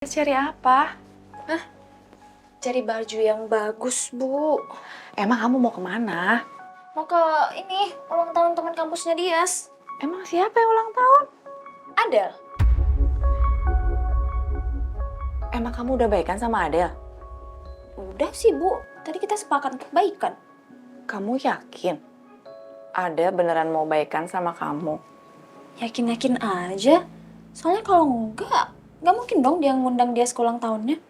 Cari apa? Hah? Cari baju yang bagus, Bu. Emang kamu mau kemana? Mau ke ini, ulang tahun teman kampusnya Dias. Emang siapa yang ulang tahun? Adel. Emang kamu udah baikan sama Adel? Udah sih, Bu. Tadi kita sepakat untuk baikan. Kamu yakin? Adel beneran mau baikan sama kamu? Yakin-yakin aja. Soalnya kalau nggak mungkin dong dia ngundang Dias ke ulang tahunnya.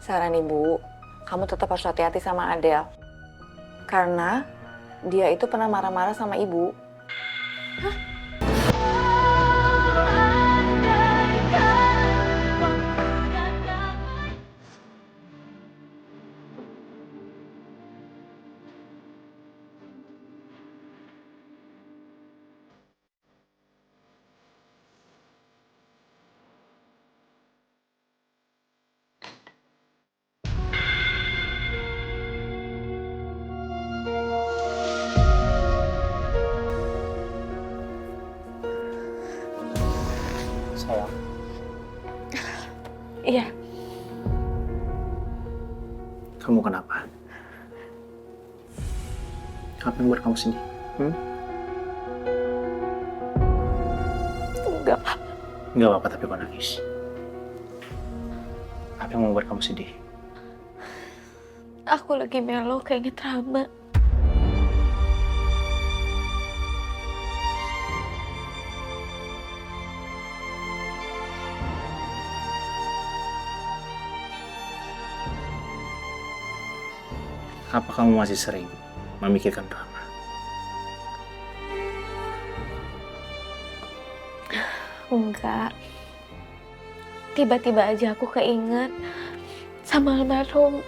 Saran ibu, kamu tetap harus hati-hati sama Adel. Karena dia itu pernah marah-marah sama ibu. Sayang, Iya. kamu kenapa? Apa yang buat kamu sedih? Enggak. Nggak apa-apa tapi kok nangis. Apa yang membuat kamu sedih? Aku lagi melo keinget Rama. Apa kamu masih sering memikirkan Rama? Enggak. Tiba-tiba aja aku keinget sama almarhum.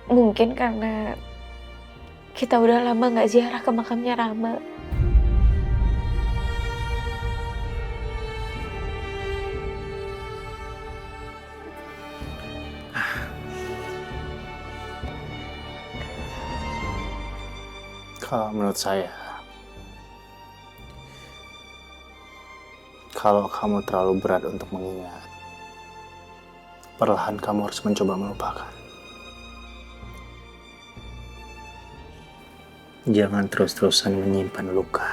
Mungkin karena kita udah lama nggak ziarah ke makamnya Rama. Kalau menurut saya, kalau kamu terlalu berat untuk mengingat, perlahan kamu harus mencoba melupakan. Jangan terus-terusan menyimpan luka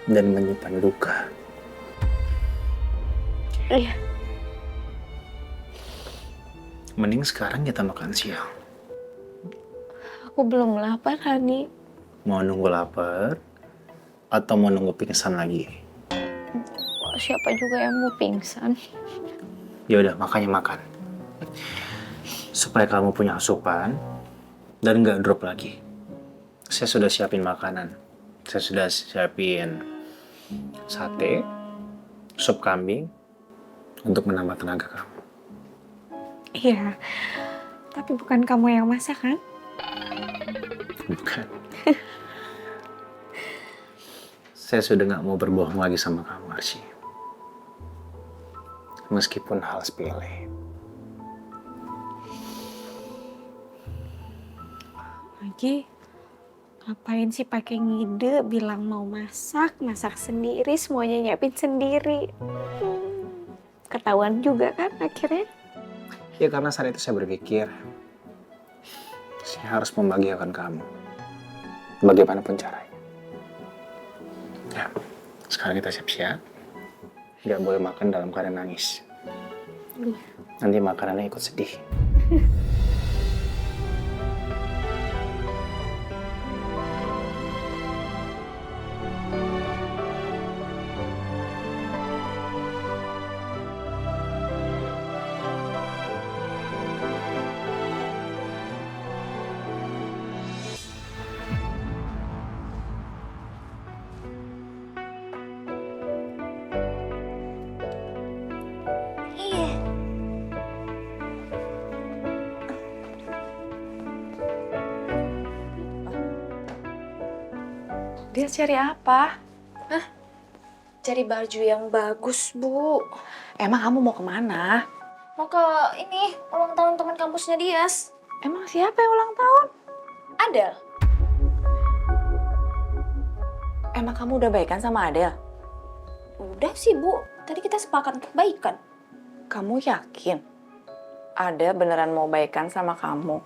dan menyimpan luka. Iya. Mending sekarang kita makan siang. Aku belum lapar, Hani. Mau nunggu lapar atau mau nunggu pingsan lagi? Wah, siapa juga yang mau pingsan? Ya udah, makanya makan. Supaya kamu punya asupan dan nggak drop lagi. Saya sudah siapin makanan. Saya sudah siapin sate, sup kambing untuk menambah tenaga kamu. Iya, tapi bukan kamu yang masak, kan? Bukan. Saya sudah nggak mau berbohong lagi sama kamu, Arsy. Meskipun hal sepele. Lagi, ngapain sih pakai ngide bilang mau masak sendiri, semuanya nyiapin sendiri. Ketahuan juga kan akhirnya. Ya karena saat itu saya berpikir, saya harus membahagiakan kamu. Bagaimanapun caranya. Ya, sekarang kita siap-siap. Nggak boleh makan dalam keadaan nangis. Nanti makanannya ikut sedih. Iya. Dia cari apa? Cari baju yang bagus, Bu. Emang kamu mau kemana? Mau ke ini, ulang tahun teman kampusnya Dias. Emang siapa yang ulang tahun? Adel. Emang kamu udah baikan sama Adel? Udah sih, Bu. Tadi kita sepakat untuk baikan. Kamu yakin Ada beneran mau baikan sama kamu?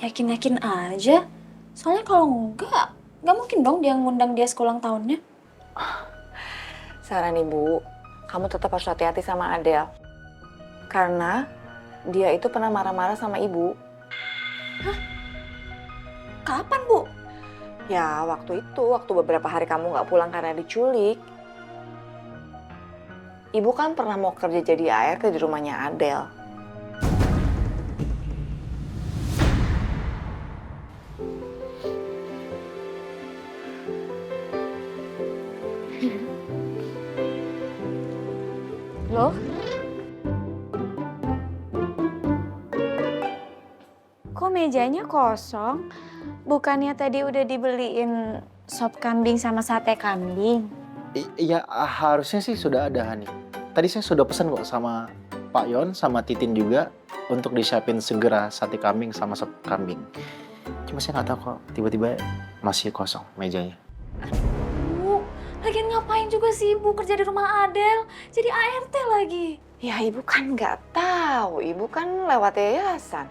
Yakin-yakin aja. Soalnya kalau nggak mungkin dong dia ngundang dia sekolah tahunnya. Saran ibu, kamu tetap harus hati-hati sama Adele. Karena dia itu pernah marah-marah sama ibu. Kapan, Bu? Ya, waktu beberapa hari kamu nggak pulang karena diculik. Ibu kan pernah mau kerja jadi ART di rumahnya Adele. Loh? Kok mejanya kosong? Bukannya tadi udah dibeliin sop kambing sama sate kambing? Iya, harusnya sih sudah ada, Hani. Tadi saya sudah pesan kok sama Pak Yon, sama Titin juga, untuk disiapin segera sate kambing sama sop kambing. Cuma saya nggak tahu kok, tiba-tiba masih kosong mejanya. Bu, lagian ngapain juga sih Ibu kerja di rumah Adele? Jadi ART lagi. Ya ibu kan nggak tahu, ibu kan lewat yayasan.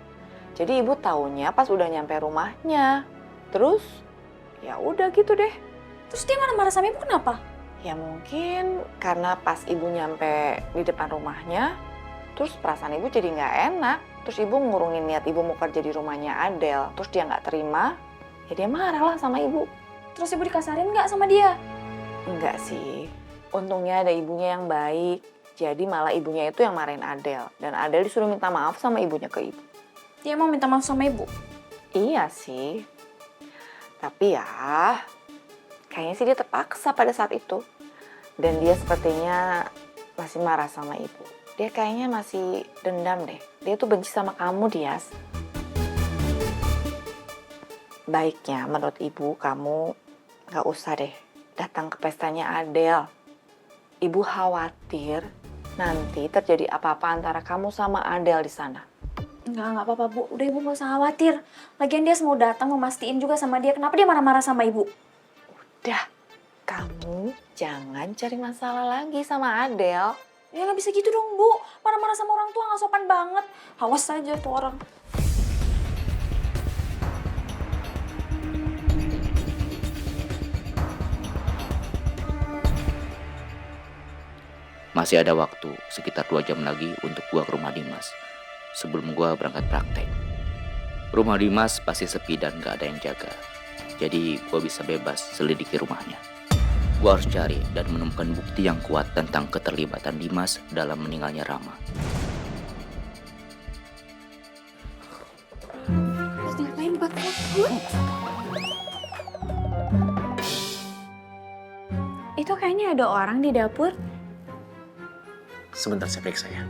Jadi ibu taunya pas udah nyampe rumahnya. Terus ya udah gitu deh. Terus dia marah-marah sama Ibu kenapa? Ya mungkin karena pas ibu nyampe di depan rumahnya, terus perasaan ibu jadi nggak enak. Terus ibu ngurungin niat ibu mau kerja di rumahnya Adele. Terus dia nggak terima, ya dia marah lah sama ibu. Terus Ibu dikasarin nggak sama dia? Enggak sih, untungnya ada ibunya yang baik. Jadi malah ibunya itu yang marahin Adele. Dan Adele disuruh minta maaf sama ibunya ke ibu. Dia mau minta maaf sama Ibu? Iya sih, tapi ya kayaknya sih dia terpaksa pada saat itu. Dan dia sepertinya masih marah sama ibu. Dia kayaknya masih dendam deh. Dia tuh benci sama kamu, Dias. Baiknya menurut ibu kamu gak usah deh datang ke pestanya Adele. Ibu khawatir nanti terjadi apa-apa antara kamu sama Adele di sana. Nggak apa-apa Bu. Udah Ibu nggak usah khawatir. Lagian dia mau datang memastikan juga sama dia. Kenapa dia marah-marah sama Ibu? Udah, kamu jangan cari masalah lagi sama Adele. Ya nggak bisa gitu dong Bu. Marah-marah sama orang tua nggak sopan banget. Awas saja tuh orang. Masih ada waktu sekitar 2 jam lagi untuk gua ke rumah Dimas sebelum gua berangkat praktek. Rumah Dimas pasti sepi dan gak ada yang jaga. Jadi gua bisa bebas selidiki rumahnya. Gua harus cari dan menemukan bukti yang kuat tentang keterlibatan Dimas dalam meninggalnya Rama. Terus ngapain buat gue? Itu kayaknya ada orang di dapur. Sebentar saya periksa ya.